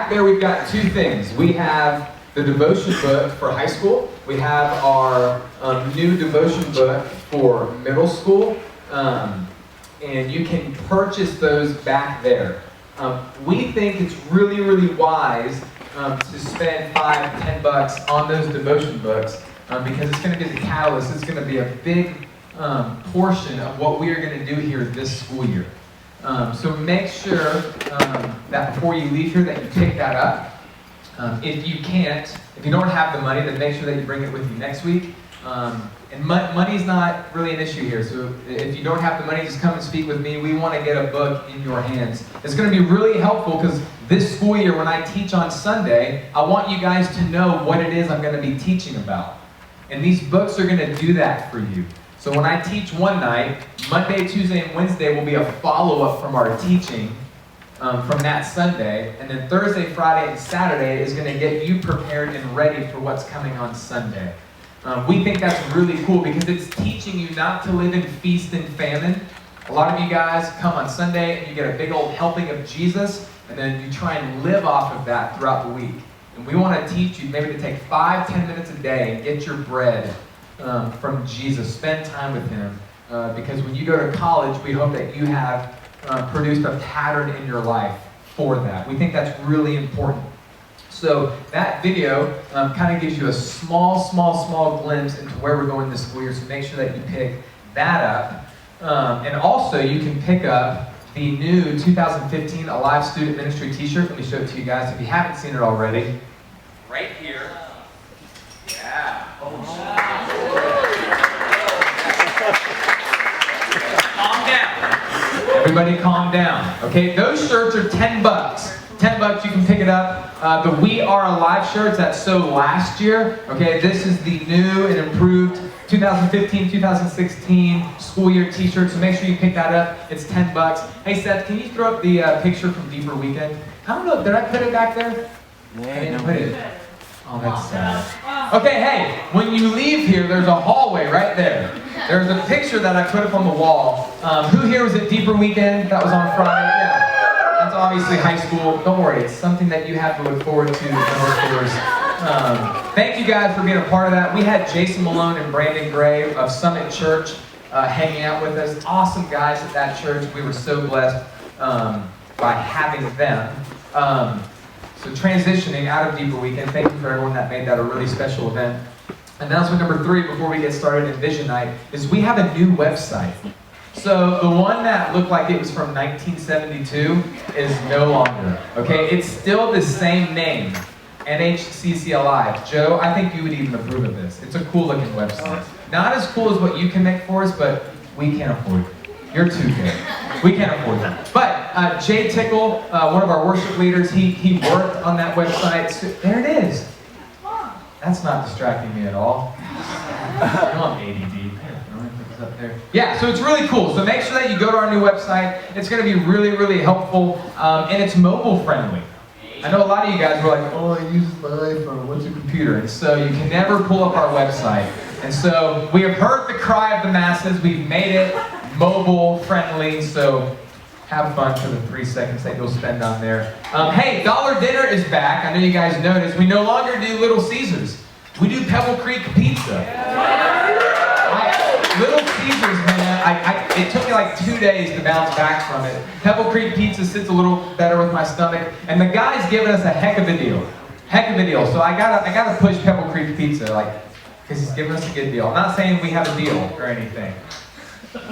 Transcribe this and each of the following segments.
back there we've got two things. We have the devotion book for high school. We have our new devotion book for middle school. And you can purchase those back there. We think it's really, really wise to spend $5-10 on those devotion books because it's going to be the catalyst. It's going to be a big portion of what we are going to do here this school year. So make sure that before you leave here that you pick that up. If you don't have the money, then make sure that you bring it with you next week. And money's not really an issue here, so if you don't have the money, just come and speak with me. We want to get a book in your hands. It's going to be really helpful because this school year, when I teach on Sunday, I want you guys to know what it is I'm going to be teaching about. And these books are going to do that for you. So when I teach one night, Monday, Tuesday, and Wednesday will be a follow-up from our teaching from that Sunday. And then Thursday, Friday, and Saturday is going to get you prepared and ready for what's coming on Sunday. We think that's really cool because it's teaching you not to live in feast and famine. A lot of you guys come on Sunday and you get a big old helping of Jesus, and then you try and live off of that throughout the week. And we want to teach you maybe to take 5-10 minutes a day and get your bread from Jesus. Spend time with Him. Because when you go to college, we hope that you have produced a pattern in your life for that. We think that's really important. So that video kind of gives you a small glimpse into where we're going this school year, so make sure that you pick that up. And also you can pick up the new 2015 Alive Student Ministry t-shirt. Let me show it to you guys if you haven't seen it already. Right here. Yeah. Calm down. Everybody calm down. Okay, those shirts are $10. $10, you can pick it up. The We Are Alive shirts, that's so last year. Okay, this is the new and improved 2015-2016 school year t-shirt, so make sure you pick that up. It's $10. Hey Seth, can you throw up the picture from Deeper Weekend? I don't know, did I put it back there? Yeah, I didn't put it. Oh, that's sad. Okay, hey, when you leave here, there's a hallway right there. There's a picture that I put up on the wall. Who here was at Deeper Weekend? That was on Friday? Yeah. That's obviously high school. Don't worry, it's something that you have to look forward to. Thank you guys for being a part of that. We had Jason Malone and Brandon Gray of Summit Church hanging out with us. Awesome guys at that church. We were so blessed by having them. So transitioning out of Deeper Weekend, thank you for everyone that made that a really special event. Announcement number 3 before we get started in Vision Night is we have a new website. So the one that looked like it was from 1972 is no longer. Okay, it's still the same name, NHCC Alive. Joe, I think you would even approve of this. It's a cool looking website. Not as cool as what you can make for us, but we can't afford it. You're too good. We can't afford it. But Jay Tickle, one of our worship leaders, he worked on that website. So there it is. That's not distracting me at all. I'm ADD. Up there. Yeah, so it's really cool. So make sure that you go to our new website. It's going to be really, really helpful, and it's mobile friendly. I know a lot of you guys were like, oh, I use my iPhone. What's a computer? And so you can never pull up our website. And so we have heard the cry of the masses. We've made it mobile friendly. So have fun for the 3 seconds that you'll spend on there. Hey, Dollar Dinner is back. I know you guys noticed. We no longer do Little Caesars. We do Pebble Creek Pizza. Little Caesars, man, it took me like 2 days to bounce back from it. Pebble Creek Pizza sits a little better with my stomach, and the guy's giving us a heck of a deal. Heck of a deal. So I gotta push Pebble Creek Pizza, because he's giving us a good deal. I'm not saying we have a deal or anything.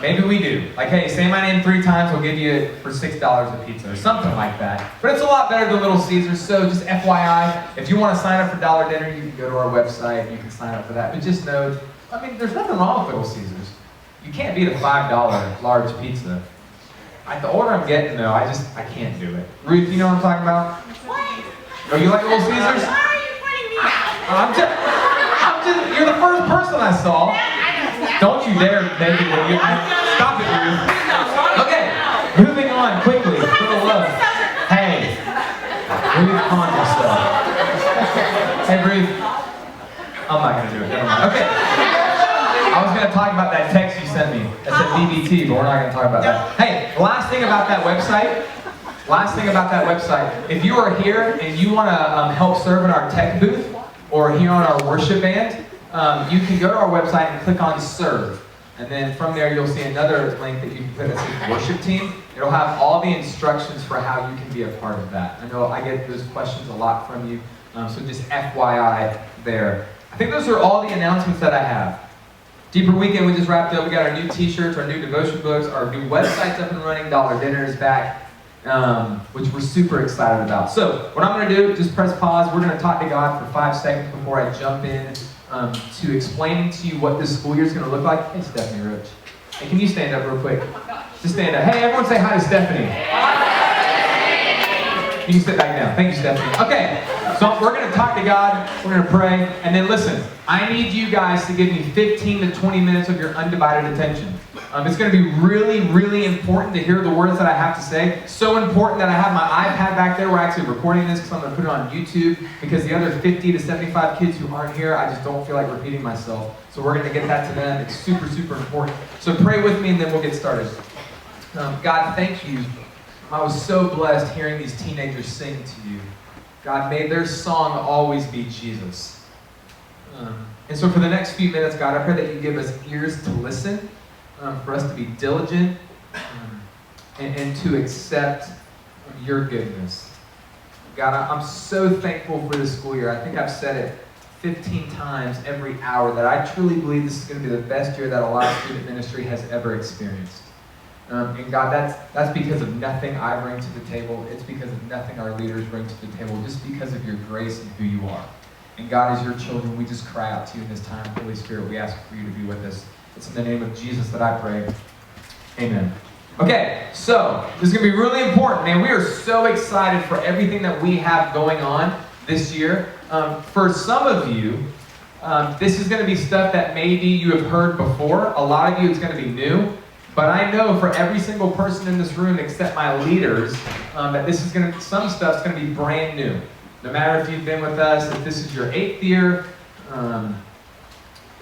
Maybe we do. Like, hey, say my name 3 times, we'll give you it for $6 a pizza or something like that. But it's a lot better than Little Caesars, so just FYI, if you want to sign up for Dollar Dinner, you can go to our website, you can sign up for that. But just know, I mean, there's nothing wrong with Little Caesars. You can't beat a $5 large pizza. The older I'm getting, though, I can't do it. Ruth, you know what I'm talking about? What? Oh, you like Little Caesars? Why are you pointing me out? You're the first person I saw. Don't you dare make it when you stop it, Ruth. Okay, moving on quickly. For the love. Hey, Ruth, calm yourself. Hey, Ruth. I'm not gonna do it. Never mind. Okay. I was gonna talk about that text you sent me that said BBT, but we're not gonna talk about that. Hey, the last thing about that website, Last thing about that website, if you are here and you want to help serve in our tech booth or here on our worship band, you can go to our website and click on Serve. And then from there, you'll see another link that you can put that says Worship Team. It'll have all the instructions for how you can be a part of that. I know I get those questions a lot from you, so just FYI there. I think those are all the announcements that I have. Deeper Weekend, we just wrapped up. We got our new t-shirts, our new devotion books, our new website's up and running, Dollar Dinner is back, which we're super excited about. So what I'm going to do, just press pause. We're going to talk to God for 5 seconds before I jump in to explaining to you what this school year is going to look like. Hey, Stephanie Roach. Hey, can you stand up real quick? Just stand up. Hey, everyone say hi to Stephanie. You can sit back down. Thank you, Stephanie. Okay, so we're going to talk to God. We're going to pray. And then listen, I need you guys to give me 15 to 20 minutes of your undivided attention. It's going to be really, really important to hear the words that I have to say. So important that I have my iPad back there. We're actually recording this because I'm going to put it on YouTube because the other 50 to 75 kids who aren't here, I just don't feel like repeating myself. So we're going to get that to them. It's super, super important. So pray with me and then we'll get started. God, thank you. I was so blessed hearing these teenagers sing to you. God, may their song always be Jesus. And so for the next few minutes, God, I pray that you give us ears to listen, for us to be diligent, and to accept your goodness. God, I'm so thankful for this school year. I think I've said it 15 times every hour that I truly believe this is going to be the best year that a lot of student ministry has ever experienced. And God, that's because of nothing I bring to the table. It's because of nothing our leaders bring to the table, just because of your grace and who you are. And God, as your children, we just cry out to you in this time. Holy Spirit, we ask for you to be with us. It's in the name of Jesus that I pray. Amen. Okay, so this is going to be really important, man. We are so excited for everything that we have going on this year. For some of you, this is going to be stuff that maybe you have heard before. A lot of you, it's going to be new. But I know for every single person in this room except my leaders, that this is some stuff's going to be brand new. No matter if you've been with us, if this is your 8th year,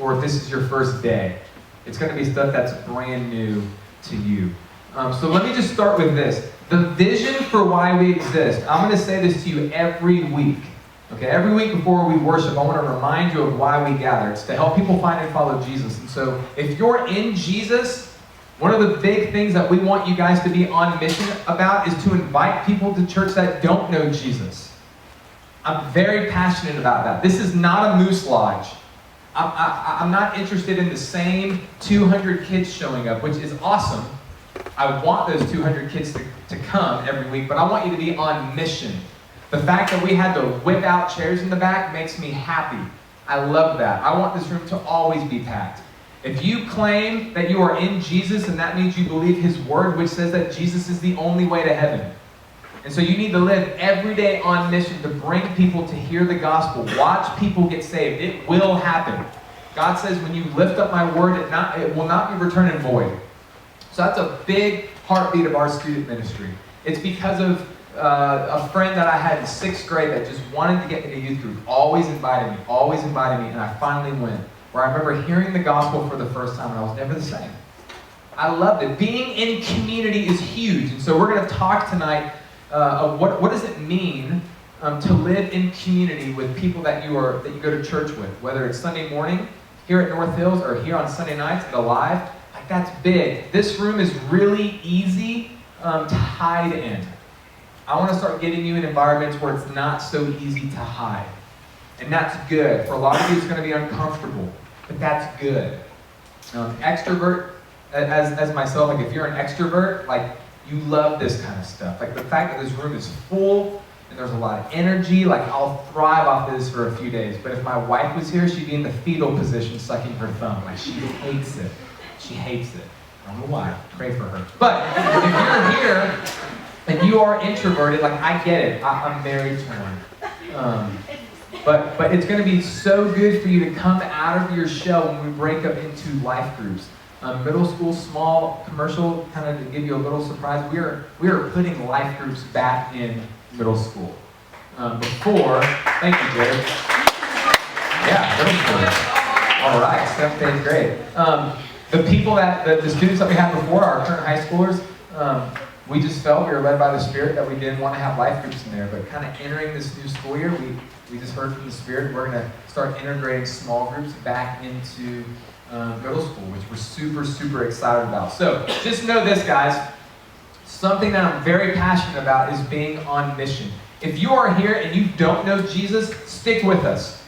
or if this is your first day. It's going to be stuff that's brand new to you. So let me just start with this. The vision for why we exist. I'm going to say this to you every week. Okay, every week before we worship, I want to remind you of why we gather. It's to help people find and follow Jesus. And so if you're in Jesus, one of the big things that we want you guys to be on mission about is to invite people to church that don't know Jesus. I'm very passionate about that. This is not a moose lodge. I'm not interested in the same 200 kids showing up, which is awesome. I want those 200 kids to come every week, but I want you to be on mission. The fact that we had to whip out chairs in the back makes me happy. I love that. I want this room to always be packed. If you claim that you are in Jesus, and that means you believe his word, which says that Jesus is the only way to heaven. And so you need to live every day on mission to bring people to hear the gospel. Watch people get saved. It will happen. God says when you lift up my word, it will not be returned in void. So that's a big heartbeat of our student ministry. It's because of a friend that I had in 6th grade that just wanted to get me to youth group. Always invited me, and I finally went. Where I remember hearing the gospel for the first time, and I was never the same. I loved it. Being in community is huge, and so we're going to talk tonight of what does it mean to live in community with people that you go to church with, whether it's Sunday morning here at North Hills or here on Sunday nights at Alive. Like, that's big. This room is really easy to hide in. I want to start getting you in environments where it's not so easy to hide. And that's good. For a lot of you, it's going to be uncomfortable, but that's good. Extrovert, as myself, like if you're an extrovert, like you love this kind of stuff. Like the fact that this room is full and there's a lot of energy, like I'll thrive off this for a few days. But if my wife was here, she'd be in the fetal position sucking her thumb. Like she hates it. She hates it. I don't know why. Pray for her. But if you're here and you are introverted, like I get it. I'm married to one. But it's going to be so good for you to come out of your shell when we break up into life groups. Middle school, small, commercial, kind of to give you a little surprise, we are putting life groups back in middle school. Thank you, Jared. Yeah, middle school. All right, 7th, 8th grade. The students that we had before, our current high schoolers, we just felt we were led by the Spirit that we didn't want to have life groups in there. But kind of entering this new school year, we just heard from the Spirit we're going to start integrating small groups back into middle school, which we're super, super excited about. So just know this, guys. Something that I'm very passionate about is being on mission. If you are here and you don't know Jesus, stick with us.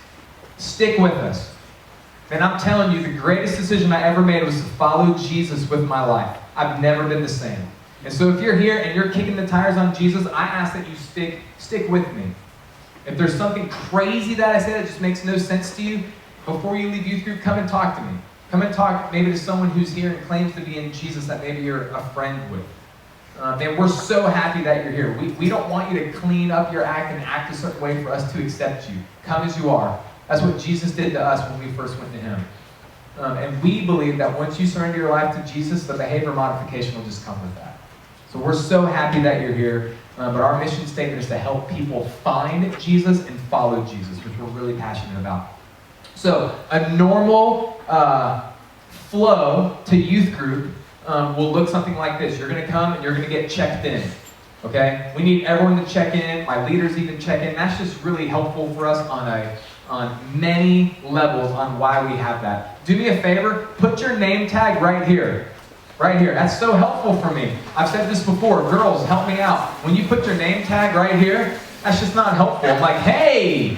Stick with us. And I'm telling you, the greatest decision I ever made was to follow Jesus with my life. I've never been the same. And so if you're here and you're kicking the tires on Jesus, I ask that you stick with me. If there's something crazy that I say that just makes no sense to you, before you leave youth group, come and talk to me. Come and talk maybe to someone who's here and claims to be in Jesus that maybe you're a friend with. And we're so happy that you're here. We don't want you to clean up your act and act a certain way for us to accept you. Come as you are. That's what Jesus did to us when we first went to him. And we believe that once you surrender your life to Jesus, the behavior modification will just come with that. So we're so happy that you're here. But our mission statement is to help people find Jesus and follow Jesus, which we're really passionate about. So a normal flow to youth group will look something like this. You're going to come and you're going to get checked in. Okay? We need everyone to check in. My leaders even check in. That's just really helpful for us on many levels on why we have that. Do me a favor. Put your name tag right here. Right here. That's so helpful for me. I've said this before. Girls, help me out. When you put your name tag right here, that's just not helpful. I'm like, hey,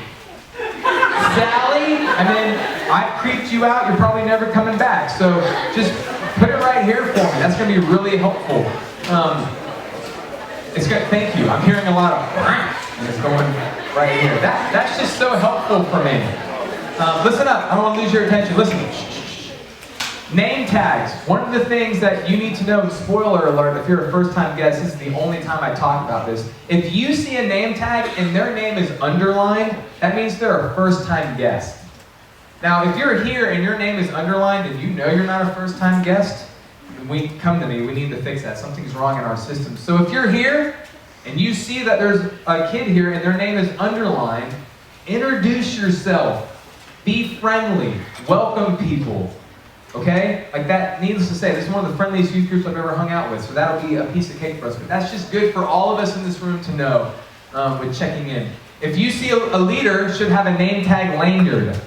Sally, and then I've creeped you out. You're probably never coming back. So just put it right here for me. That's going to be really helpful. It's good. Thank you. I'm hearing a lot of and it's going right here. That's just so helpful for me. Listen up. I don't want to lose your attention. Listen. Name tags. One of the things that you need to know, spoiler alert, if you're a first-time guest, this is the only time I talk about this. If you see a name tag and their name is underlined, that means they're a first-time guest. Now, if you're here and your name is underlined and you know you're not a first-time guest, come to me. We need to fix that. Something's wrong in our system. So if you're here and you see that there's a kid here and their name is underlined, introduce yourself. Be friendly. Welcome people. Okay? Like that, needless to say, this is one of the friendliest youth groups I've ever hung out with, so that'll be a piece of cake for us. But that's just good for all of us in this room to know with checking in. If you see a leader, should have a name tag lanyard.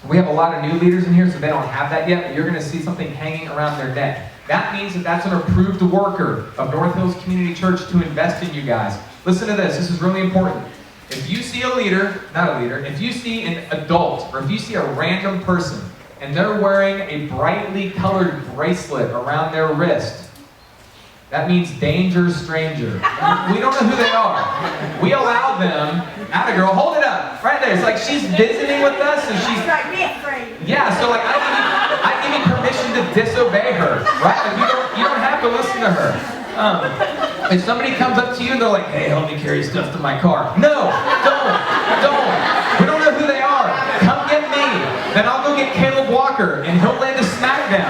We have a lot of new leaders in here, so they don't have that yet, but you're going to see something hanging around their neck. That means that that's an approved worker of North Hills Community Church to invest in you guys. Listen to this. This is really important. If you see a leader, not a leader, if you see an adult, or if you see a random person, and they're wearing a brightly colored bracelet around their wrist, that means danger stranger. We don't know who they are. We allow them, atta girl, hold it up, right there. It's like she's visiting with us and she's... Yeah, so like I give you permission to disobey her, right? Like you don't have to listen to her. If somebody comes up to you and they're like, hey, help me carry stuff to my car. No, don't. We don't know who they are. Come get me. Then I'll go get Caleb Walker and he'll land a smackdown.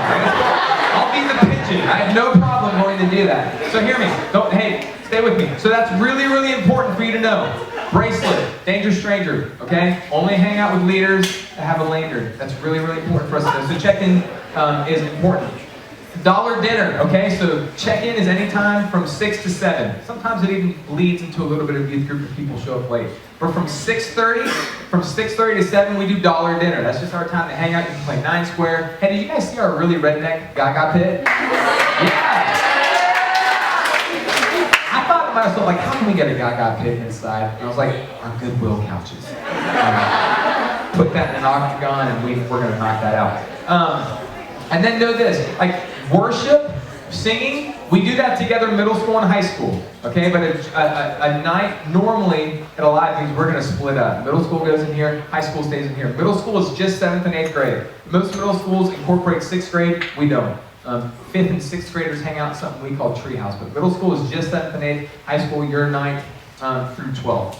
I'll be the pigeon. I have no problem going to do that. So hear me. Hey, stay with me. So that's really, really important for you to know. Bracelet, danger stranger, okay? Only hang out with leaders that have a lanyard. That's really, really important for us to know. So check-in is important. Dollar dinner, okay? So check-in is anytime from 6 to 7. Sometimes it even bleeds into a little bit of youth group if people show up late. But from 6:30 to 7, we do dollar dinner. That's just our time to hang out. You can play 9 square. Hey, did you guys see our really redneck Gaga pit? Yeah! I thought to myself, like, how can we get a Gaga pit inside? And I was like, our Goodwill couches. Put that in an octagon and we're going to knock that out. And then know this, like worship, singing, we do that together middle school and high school, okay? But a night, normally, at a lot of things, we're going to split up. Middle school goes in here, high school stays in here. Middle school is just 7th and 8th grade. Most middle schools incorporate 6th grade, we don't. 5th and 6th graders hang out in something we call treehouse, but middle school is just 7th and 8th, high school, you're 9th through 12th.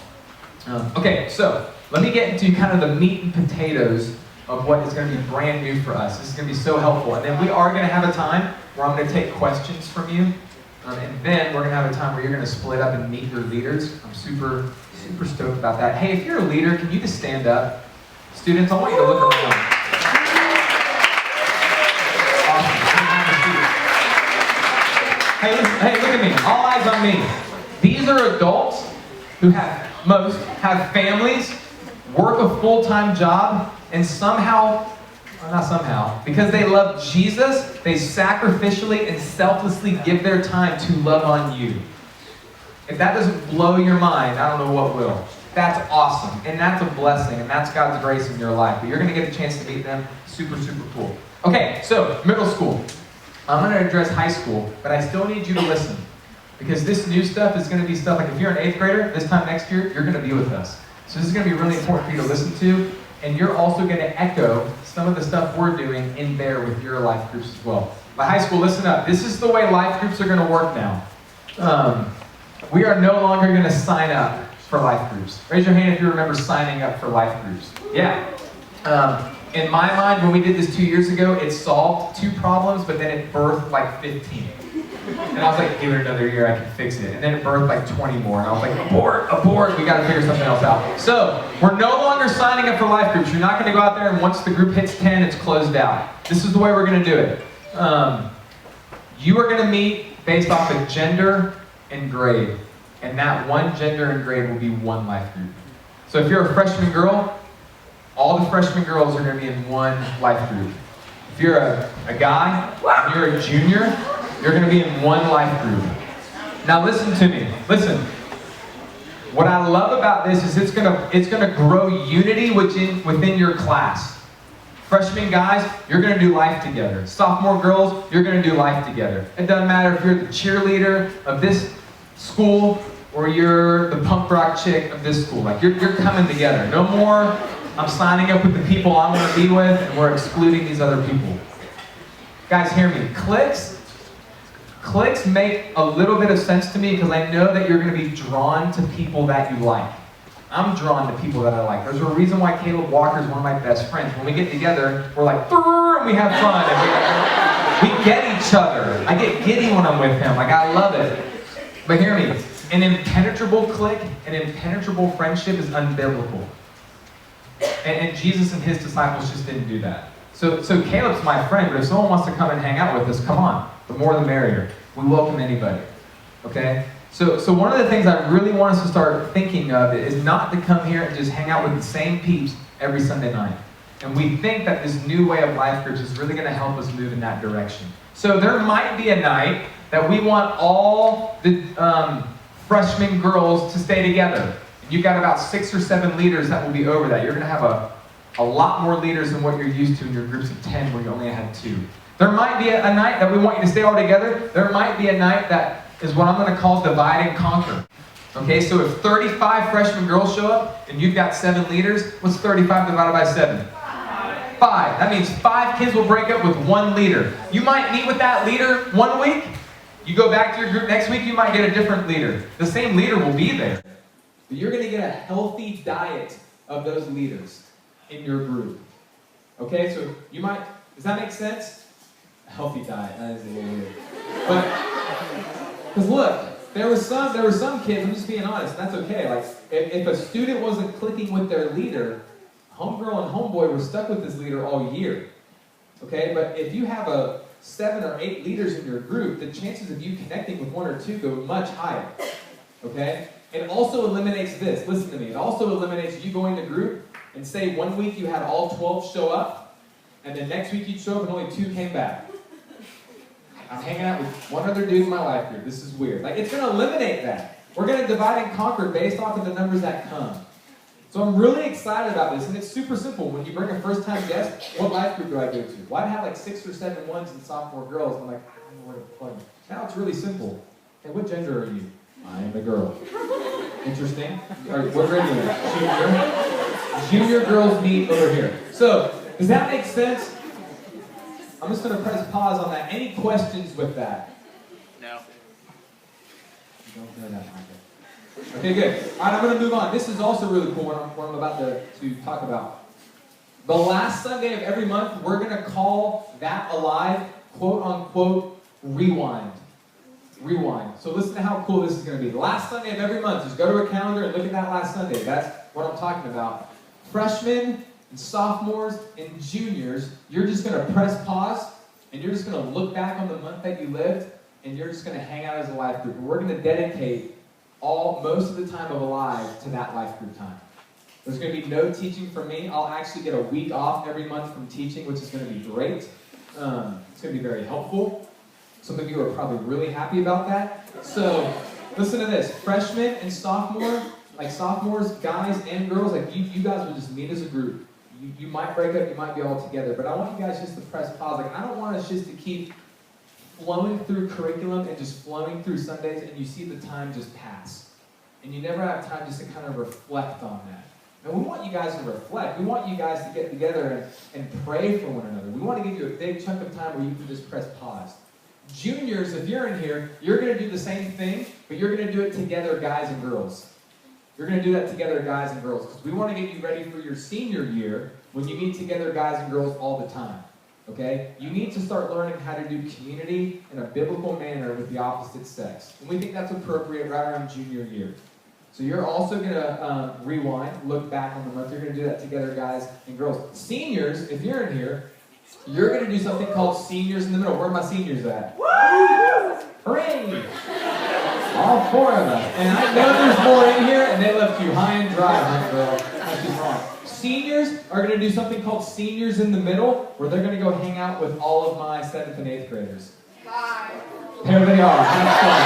Okay, so let me get into kind of the meat and potatoes of what is going to be brand new for us. This is going to be so helpful. And then we are going to have a time where I'm going to take questions from you. And then we're going to have a time where you're going to split up and meet your leaders. I'm super, super stoked about that. Hey, if you're a leader, can you just stand up? Students, I want you to look around. Awesome. Hey, look at me. All eyes on me. These are adults who have families, work a full-time job, and somehow, or not somehow, because they love Jesus, they sacrificially and selflessly give their time to love on you. If that doesn't blow your mind, I don't know what will. That's awesome, and that's a blessing, and that's God's grace in your life. But you're going to get a chance to meet them. Super, super cool. Okay, so middle school. I'm going to address high school, but I still need you to listen. Because this new stuff is going to be stuff like if you're an 8th grader, this time next year, you're going to be with us. So this is going to be really important for you to listen to, and you're also going to echo some of the stuff we're doing in there with your life groups as well. My high school, listen up. This is the way life groups are going to work now. We are no longer going to sign up for life groups. Raise your hand if you remember signing up for life groups. Yeah. In my mind, when we did this 2 years ago, it solved 2 problems, but then it birthed like 15. And I was like, give it another year, I can fix it. And then it birthed like 20 more. And I was like, abort, we got to figure something else out. So, we're no longer signing up for life groups. You're not going to go out there and once the group hits 10, it's closed out. This is the way we're going to do it. You are going to meet based off of gender and grade. And that one gender and grade will be one life group. So if you're a freshman girl, all the freshman girls are going to be in one life group. If you're a guy, and you're a junior, you're going to be in one life group. Now listen to me. Listen. What I love about this is it's going to grow unity within your class. Freshman guys, you're going to do life together. Sophomore girls, you're going to do life together. It doesn't matter if you're the cheerleader of this school or you're the punk rock chick of this school. Like you're coming together. No more I'm signing up with the people I'm going to be with and we're excluding these other people. Guys, hear me. Cliques make a little bit of sense to me because I know that you're going to be drawn to people that you like. I'm drawn to people that I like. There's a reason why Caleb Walker is one of my best friends. When we get together, we're like, and we have fun. And we get each other. I get giddy when I'm with him. Like, I love it. But hear me. An impenetrable clique, an impenetrable friendship is unbiblical. And Jesus and his disciples just didn't do that. So Caleb's my friend, but if someone wants to come and hang out with us, come on. The more the merrier. We welcome anybody. Okay? So one of the things I really want us to start thinking of is not to come here and just hang out with the same peeps every Sunday night. And we think that this new way of life groups is really going to help us move in that direction. So there might be a night that we want all the freshman girls to stay together. You've got about 6 or 7 leaders that will be over that. You're going to have a lot more leaders than what you're used to in your groups of 10 where you only had 2. There might be a night that we want you to stay all together. There might be a night that is what I'm going to call divide and conquer. Okay, so if 35 freshman girls show up and you've got 7 leaders, what's 35 divided by 7? 5. That means 5 kids will break up with 1 leader. You might meet with that leader one week. You go back to your group next week, you might get a different leader. The same leader will be there. But you're going to get a healthy diet of those leaders in your group. Okay, so you might, does that make sense? A healthy diet, that is a little weird. But, because look, there were some kids, I'm just being honest, and that's okay. Like, if a student wasn't clicking with their leader, homegirl and homeboy were stuck with this leader all year. Okay, but if you have 7 or 8 leaders in your group, the chances of you connecting with 1 or 2 go much higher. Okay? It also eliminates this. Listen to me. It also eliminates you going to group and say one week you had all 12 show up, and then next week you show up and only 2 came back. I'm hanging out with 1 other dude in my life group. This is weird. Like, it's going to eliminate that. We're going to divide and conquer based off of the numbers that come. So I'm really excited about this, and it's super simple. When you bring a first-time guest, what life group do I go to? Well, I'd have like 6 or 7 ones and sophomore girls, and I'm like, I don't know where to plug them. Now it's really simple. Hey, what gender are you? I am a girl. Interesting. All right, what grade are you? Junior? Junior girls meet over here. So, does that make sense? I'm just going to press pause on that. Any questions with that? No. Don't know that, Michael. Okay, good. All right, I'm going to move on. This is also really cool what I'm about to talk about. The last Sunday of every month, we're going to call that alive, quote-unquote, rewind. Rewind. So listen to how cool this is going to be. The last Sunday of every month, just go to a calendar and look at that last Sunday. That's what I'm talking about. Freshmen and sophomores and juniors, you're just going to press pause and you're just going to look back on the month that you lived and you're just going to hang out as a life group. And we're going to dedicate most of the time of Alive to that life group time. There's going to be no teaching from me. I'll actually get a week off every month from teaching, which is going to be great. It's going to be very helpful. Some of you are probably really happy about that. So listen to this. Freshmen and sophomores, guys and girls, you guys will just meet as a group. You might break up, you might be all together, but I want you guys just to press pause. I don't want us just to keep flowing through curriculum and just flowing through Sundays, and you see the time just pass. And you never have time just to kind of reflect on that. And we want you guys to reflect. We want you guys to get together and pray for one another. We want to give you a big chunk of time where you can just press pause. Juniors, if you're in here, you're going to do the same thing, but you're going to do it together, guys and girls. You're going to do that together, guys and girls, because we want to get you ready for your senior year when you meet together, guys and girls, all the time. Okay? You need to start learning how to do community in a biblical manner with the opposite sex. And we think that's appropriate right around junior year. So you're also going to rewind, look back on the month. You're going to do that together, guys and girls. Seniors, if you're in here, you're going to do something called Seniors in the Middle. Where are my seniors at? Woo! Hooray! All 4 of us. And I know there's more in here, and they left you high and dry, huh, girl? That's just wrong. Seniors are going to do something called Seniors in the Middle, where they're going to go hang out with all of my 7th and 8th graders. Bye. There they are. Have fun.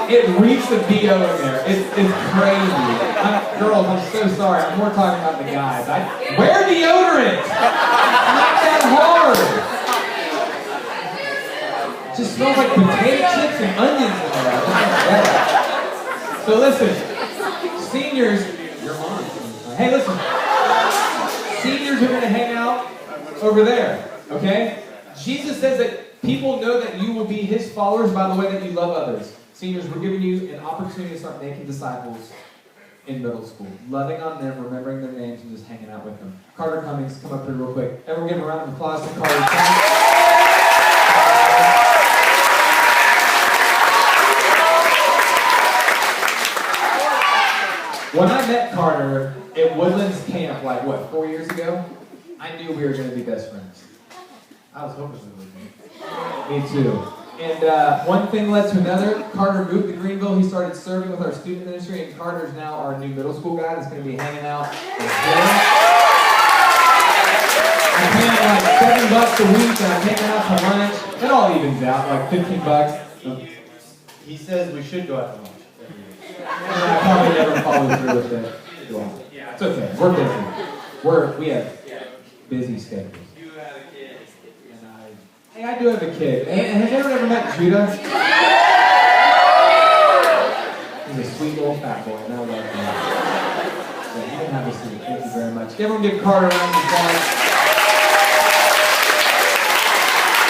It reeks of BO in there. It's crazy. Girls, I'm so sorry. I'm more talking about the guys. Wear deodorant! Not that hard! It just smells like potato chips and onions in there. So listen, seniors, your mom. Hey, listen. Seniors are going to hang out over there, okay? Jesus says that people know that you will be his followers by the way that you love others. Seniors, we're giving you an opportunity to start making disciples in middle school. Loving on them, remembering their names, and just hanging out with them. Carter Cummings, come up here real quick. Everyone give a round of applause to Carter Cummings. When I met Carter at Woodlands Camp, 4 years ago, I knew we were going to be best friends. I was hoping we would be. Me too. And one thing led to another. Carter moved to Greenville. He started serving with our student ministry, and Carter's now our new middle school guy that's going to be hanging out with him. I'm paying $7 a week, and I'm taking out to lunch. It all evens out, $15. He says we should go out to lunch. And I probably never follow through with it. It's okay. We're busy. We have busy schedules. Hey, I do have a kid. Has anyone ever met Judah? He's a sweet little fat boy, and I love him. So you can have a seat. Thank you very much. Everyone give Carter a round of applause.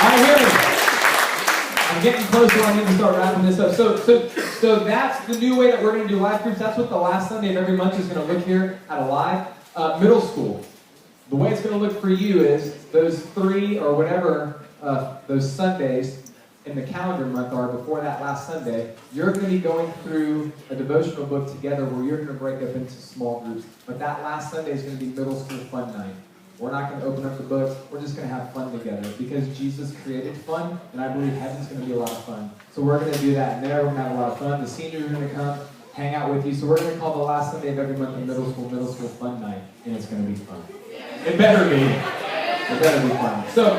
All right, here we go. I'm getting closer. I need to start wrapping this up. So that's the new way that we're going to do life groups. That's what the last Sunday of every month is going to look here at Alive. Middle school. The way it's going to look for you is those 3 or whatever those Sundays in the calendar month are before that last Sunday, you're going to be going through a devotional book together where you're going to break up into small groups. But that last Sunday is going to be middle school fun night. We're not going to open up the books. We're just going to have fun together because Jesus created fun, and I believe heaven's going to be a lot of fun. So we're going to do that, and there we're going to have a lot of fun. The seniors are going to come hang out with you. So we're going to call the last Sunday of every month a middle school fun night, and it's going to be fun. It better be. It better be fun. So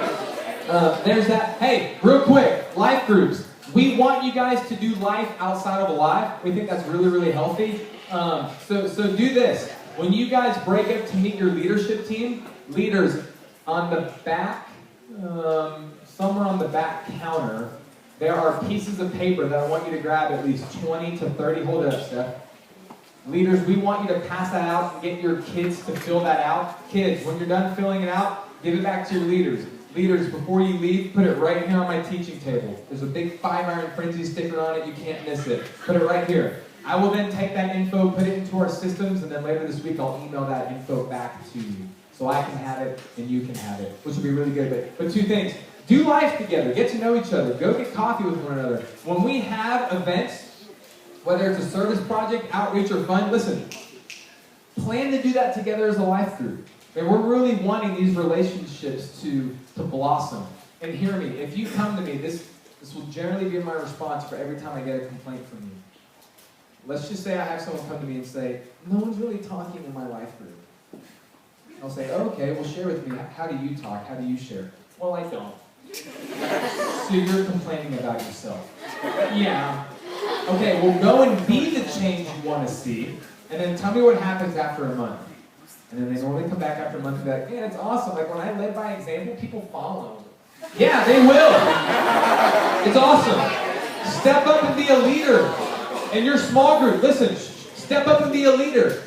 there's that. Hey, real quick, life groups. We want you guys to do life outside of Alive. We think that's really, really healthy. So do this. When you guys break up to meet your leadership team, leaders on the back, somewhere on the back counter, there are pieces of paper that I want you to grab at least 20 to 30. Hold it up, Steph. Leaders, we want you to pass that out and get your kids to fill that out. Kids, when you're done filling it out, give it back to your leaders. Leaders, before you leave, put it right here on my teaching table. There's a big 5-iron frenzy sticker on it. You can't miss it. Put it right here. I will then take that info, put it into our systems, and then later this week I'll email that info back to you. So I can have it and you can have it, which will be really good. But 2 things. Do life together. Get to know each other. Go get coffee with one another. When we have events, whether it's a service project, outreach, or fun, listen, plan to do that together as a life group. And we're really wanting these relationships to blossom. And hear me, if you come to me, this will generally be my response for every time I get a complaint from you. Let's just say I have someone come to me and say, no one's really talking in my life group. I'll say, okay, well share with me. How do you talk? How do you share? Well, I don't. So you're complaining about yourself. Yeah. Okay, well go and be the change you want to see, and then tell me what happens after a month. And then they normally come back after a month and be like, man, it's awesome. Like when I led by example, people follow. Yeah, they will. It's awesome. Step up and be a leader. In your small group, listen, step up and be a leader.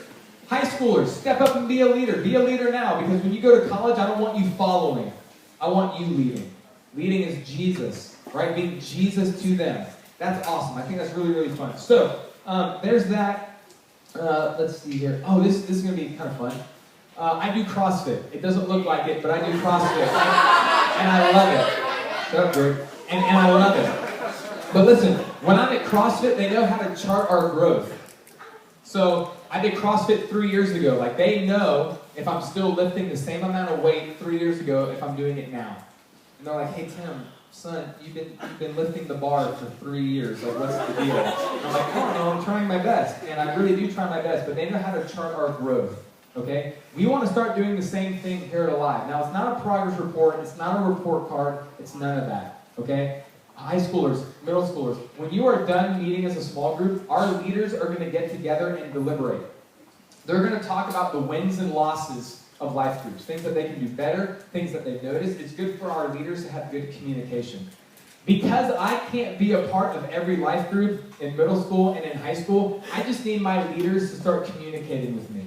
High schoolers, step up and be a leader. Be a leader now, because when you go to college, I don't want you following. I want you leading. Leading is Jesus, right? Being Jesus to them. That's awesome. I think that's really, really fun. So, there's that. Let's see here. Oh, this is going to be kind of fun. I do CrossFit. It doesn't look like it, but I do CrossFit. And I love it. Shut up, Greg. And I love it. But listen, when I'm at CrossFit, they know how to chart our growth. So I did CrossFit 3 years ago. Like they know if I'm still lifting the same amount of weight 3 years ago if I'm doing it now. And they're like, hey Tim, son, you've been lifting the bar for 3 years. Like what's the deal? And I'm like, I don't know, I'm trying my best. And I really do try my best, but they know how to chart our growth. Okay? We want to start doing the same thing here at Alive. Now it's not a progress report, it's not a report card, it's none of that. Okay? High schoolers, middle schoolers, when you are done meeting as a small group, our leaders are going to get together and deliberate. They're going to talk about the wins and losses of life groups, things that they can do better, things that they've noticed. It's good for our leaders to have good communication. Because I can't be a part of every life group in middle school and in high school, I just need my leaders to start communicating with me.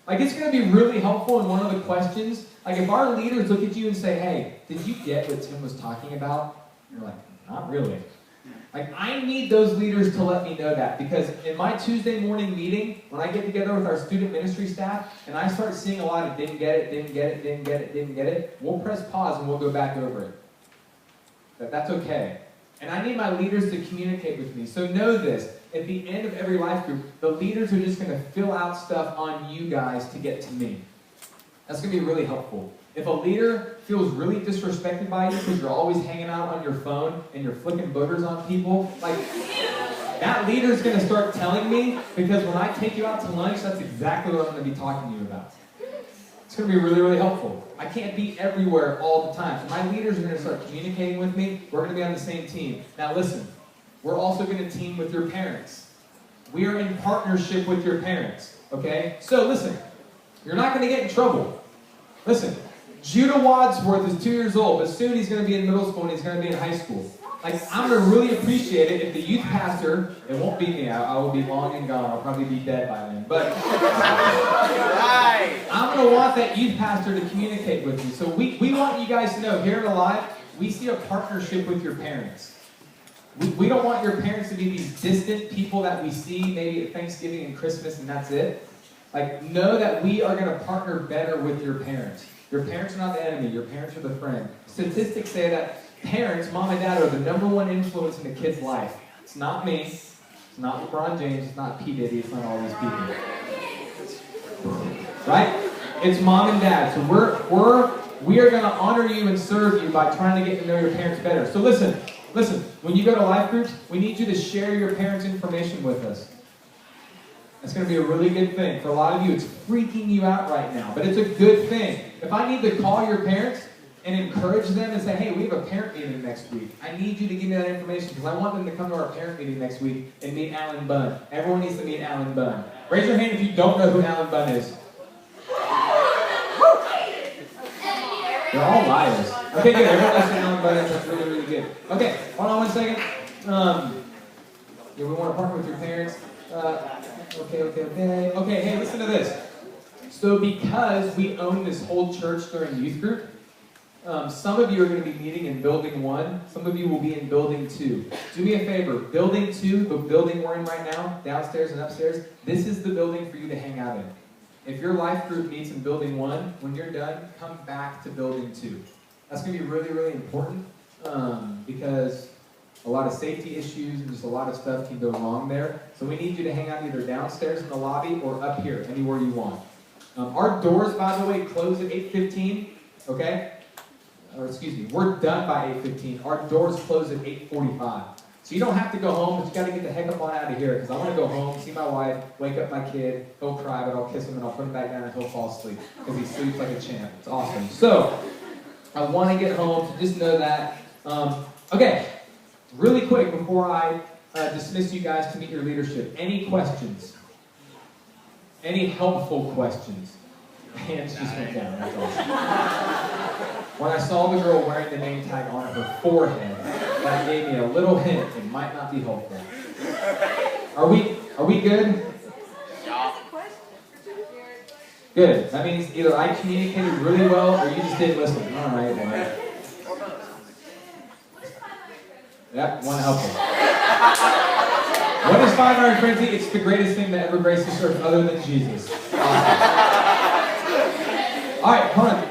Like it's going to be really helpful in one of the questions. Like if our leaders look at you and say, hey, did you get what Tim was talking about? You're like, not really. Like, I need those leaders to let me know that, because in my Tuesday morning meeting, when I get together with our student ministry staff, and I start seeing a lot of didn't get it, didn't get it, didn't get it, didn't get it, we'll press pause and we'll go back over it. That's okay. And I need my leaders to communicate with me. So know this, at the end of every life group, the leaders are just going to fill out stuff on you guys to get to me. That's going to be really helpful. If a leader feels really disrespected by you because you're always hanging out on your phone and you're flicking boogers on people, like, that leader's going to start telling me, because when I take you out to lunch, that's exactly what I'm going to be talking to you about. It's going to be really, really helpful. I can't be everywhere all the time. So my leaders are going to start communicating with me. We're going to be on the same team. Now listen, we're also going to team with your parents. We are in partnership with your parents, okay? So listen, you're not going to get in trouble. Listen, Judah Wadsworth is 2 years old, but soon he's going to be in middle school and he's going to be in high school. Like, I'm going to really appreciate it if the youth pastor, it won't be me, I will be long and gone, I'll probably be dead by then, but I'm going to want that youth pastor to communicate with me. So we want you guys to know, here at Alive, we see a partnership with your parents. We don't want your parents to be these distant people that we see maybe at Thanksgiving and Christmas and that's it. Like, know that we are going to partner better with your parents. Your parents are not the enemy. Your parents are the friend. Statistics say that parents, mom and dad, are the #1 influence in a kid's life. It's not me. It's not LeBron James. It's not P. Diddy. It's not all these people. Right? It's mom and dad. So we are going to honor you and serve you by trying to get to know your parents better. So listen. When you go to life groups, we need you to share your parents' information with us. That's going to be a really good thing. For a lot of you, it's freaking you out right now, but it's a good thing. If I need to call your parents and encourage them and say, hey, we have a parent meeting next week, I need you to give me that information because I want them to come to our parent meeting next week and meet Alan Bunn. Everyone needs to meet Alan Bunn. Raise your hand if you don't know who Alan Bunn is. They're all liars. Okay, good. Everyone knows who Alan Bunn is. That's really, really good. Okay, hold on 1 second. Yeah, we want to partner with your parents. Okay, hey, listen to this. So because we own this whole church during youth group, some of you are going to be meeting in building 1. Some of you will be in building 2. Do me a favor. Building 2, the building we're in right now, downstairs and upstairs, this is the building for you to hang out in. If your life group meets in building 1, when you're done, come back to building 2. That's going to be really, really important because a lot of safety issues and just a lot of stuff can go wrong there. So we need you to hang out either downstairs in the lobby or up here, anywhere you want. Our doors, by the way, close at 8:15, okay? we're done by 8:15. Our doors close at 8:45. So you don't have to go home, but you got to get the heck up on out of here, because I want to go home, see my wife, wake up my kid, he'll cry, but I'll kiss him and I'll put him back down and he'll fall asleep, because he sleeps like a champ. It's awesome. So, I want to get home, so just know that. Okay, really quick before I dismiss you guys to meet your leadership. Any questions? Any helpful questions? Hands just went down, that's awesome. When I saw the girl wearing the name tag on her forehead, that gave me a little hint it might not be helpful. Are we good? Yeah. Good. That means either I communicated really well or you just didn't listen. All right. Well. Yep, one helpful. What is 5-iron frenzy? It's the greatest thing that ever graced this earth other than Jesus. Awesome. All right, hold on.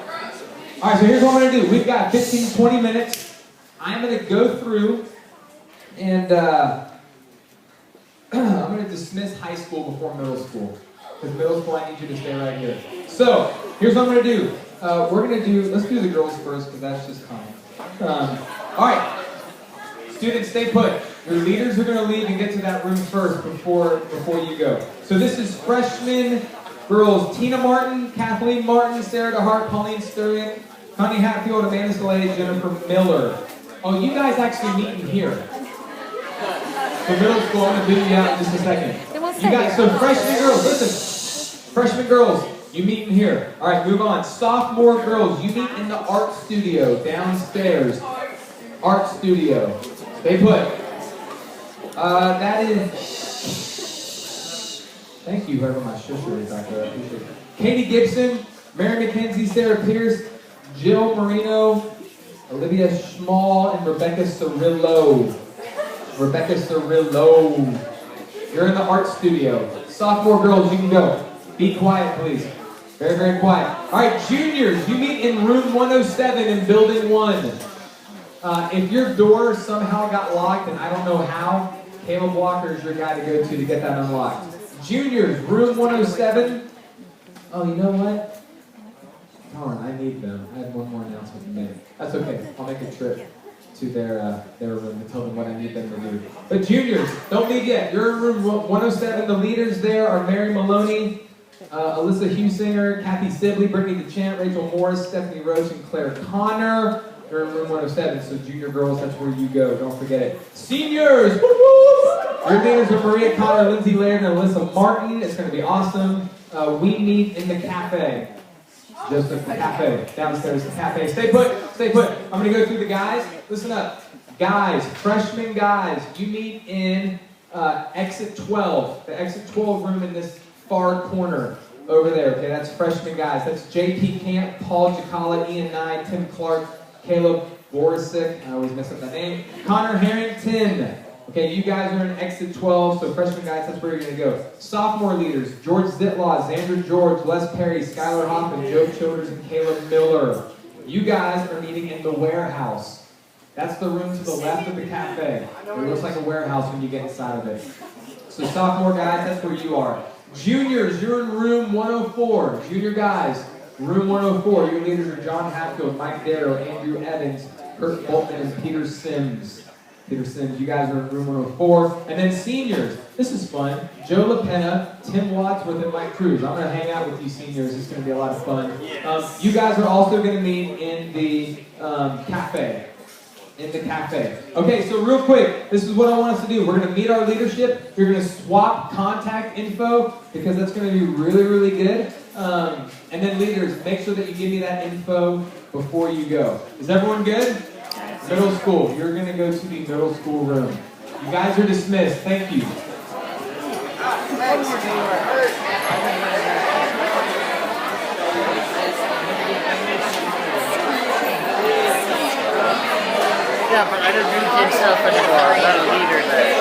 All right, so here's what I'm going to do. We've got 15, 20 minutes. I'm going to go through and I'm going to dismiss high school before middle school. Because middle school, I need you to stay right here. So, here's what I'm going to do. Let's do the girls first, because that's just common. All right. Students, stay put. Your leaders are going to leave and get to that room first before you go. So this is freshman girls. Tina Martin, Kathleen Martin, Sarah DeHart, Pauline Sturrick, Connie Hatfield, Amanda Slade, Jennifer Miller. Oh, you guys actually meet in here. For middle school, I'm going to boot you out in just a second. You guys, so freshman girls, listen. Freshman girls, you meet in here. All right, move on. Sophomore girls, you meet in the art studio downstairs. Art studio. Stay put. That is... Thank you, whoever my sister is back there. I appreciate it. Katie Gibson, Mary McKenzie, Sarah Pierce, Jill Marino, Olivia Schmall, and Rebecca Cirillo. Rebecca Cirillo. You're in the art studio. Sophomore girls, you can go. Be quiet, please. Very, very quiet. All right, juniors, you meet in room 107 in building 1. If your door somehow got locked, and I don't know how, Caleb Walker is your guy to go to get that unlocked. Juniors, room 107. Oh, you know what? Darn, I need them. I had one more announcement to make. That's okay. I'll make a trip to their room and tell them what I need them to do. But juniors, don't leave yet. You're in room 107. The leaders there are Mary Maloney, Alyssa Husinger, Kathy Sibley, Brittany DeChant, Rachel Morris, Stephanie Roach, and Claire Connor. You're in room 107, so junior girls, that's where you go. Don't forget it. Seniors! Woo-hoo! Your leaders are Maria Connor, Lindsay Laird, and Alyssa Martin. It's going to be awesome. We meet in the cafe. Just the cafe. Downstairs, the cafe. Stay put. Stay put. I'm going to go through the guys. Listen up. Guys, freshman guys, you meet in exit 12. The exit 12 room in this far corner over there. Okay, that's freshman guys. That's J.P. Camp, Paul Jacala, Ian Nye, Tim Clark, Caleb Borisic, I always mess up that name, Connor Harrington. Okay, you guys are in exit 12, so freshman guys, that's where you're going to go. Sophomore leaders, George Zitlaw, Xander George, Les Perry, Skylar Hoffman, Joe Childers, and Caleb Miller. You guys are meeting in the warehouse. That's the room to the left of the cafe. It looks like a warehouse when you get inside of it. So sophomore guys, that's where you are. Juniors, you're in room 104. Junior guys, room 104. Your leaders are John Hatfield, Mike Darrow, Andrew Evans, Kurt Boltman, and Peter Sims. Peter Sims, you guys are in room 104. And then seniors, this is fun. Joe LaPenna, Tim Wadsworth, and Mike Cruz. I'm going to hang out with you seniors. It's going to be a lot of fun. You guys are also going to meet in the cafe. In the cafe. Okay, so real quick, this is what I want us to do. We're going to meet our leadership. You're going to swap contact info because that's going to be really, really good. And then leaders, make sure that you give me that info before you go. Is everyone good? Middle school. You're going to go to the middle school room. You guys are dismissed. Thank you. Yeah, but I don't do kid stuff anymore. I'm not a leader there.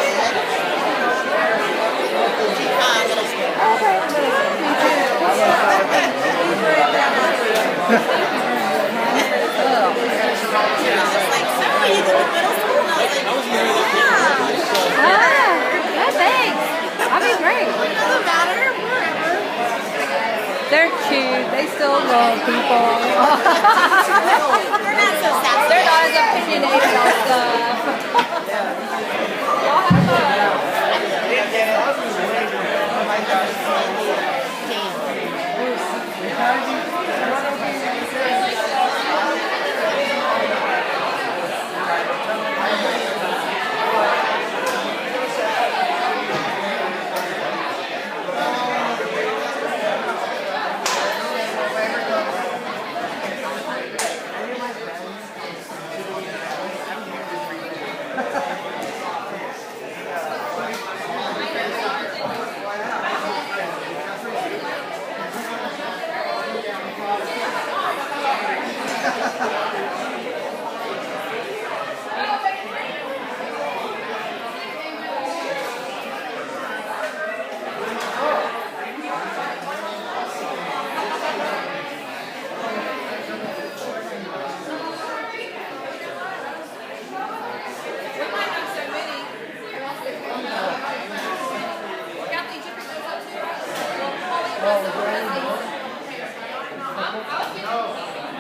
Yeah, thanks. I'll be great. They're cute. They still love people. They're not so international stuff. Y'all have fun.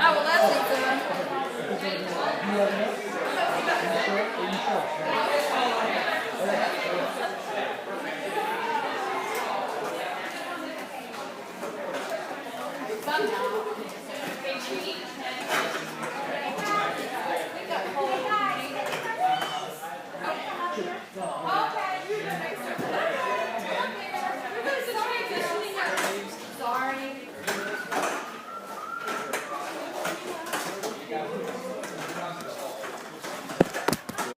Oh, well, that's it, then.